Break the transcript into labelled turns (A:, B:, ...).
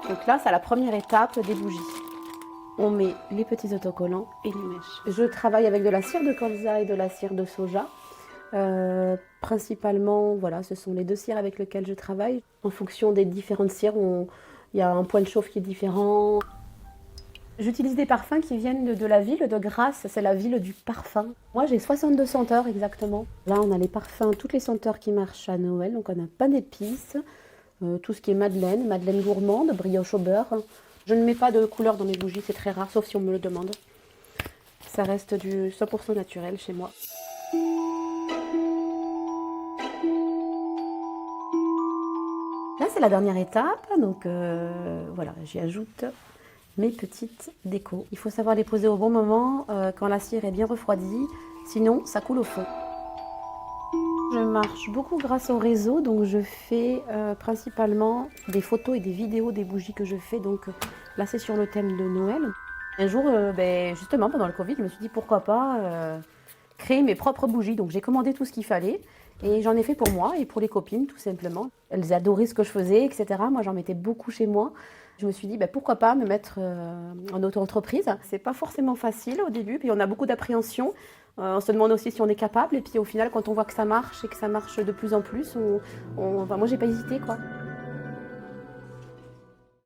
A: Donc là, c'est la première étape des bougies. On met les petits autocollants et les mèches. Je travaille avec de la cire de colza et de la cire de soja. Principalement, voilà, ce sont les deux cires avec lesquelles je travaille. En fonction des différentes cires, il y a un point de chauffe qui est différent. J'utilise des parfums qui viennent de la ville de Grasse, c'est la ville du parfum. Moi j'ai 62 senteurs exactement. Là on a les parfums, toutes les senteurs qui marchent à Noël, donc on a pain d'épices, tout ce qui est madeleine, madeleine gourmande, brioche au beurre. Je ne mets pas de couleur dans mes bougies, c'est très rare, sauf si on me le demande. Ça reste du 100% naturel chez moi. Là c'est la dernière étape, donc voilà, j'y ajoute mes petites décos. Il faut savoir les poser au bon moment, quand la cire est bien refroidie, sinon ça coule au fond. Je marche beaucoup grâce au réseau, donc je fais principalement des photos et des vidéos des bougies que je fais. Donc là c'est sur le thème de Noël. Un jour, justement pendant le Covid, je me suis dit pourquoi pas créer mes propres bougies. Donc j'ai commandé tout ce qu'il fallait et j'en ai fait pour moi et pour les copines tout simplement. Elles adoraient ce que je faisais, etc. Moi j'en mettais beaucoup chez moi. Je me suis dit pourquoi pas me mettre en auto-entreprise. C'est pas forcément facile au début, puis on a beaucoup d'appréhension. On se demande aussi si on est capable et puis au final quand on voit que ça marche et que ça marche de plus en plus, moi j'ai pas hésité quoi.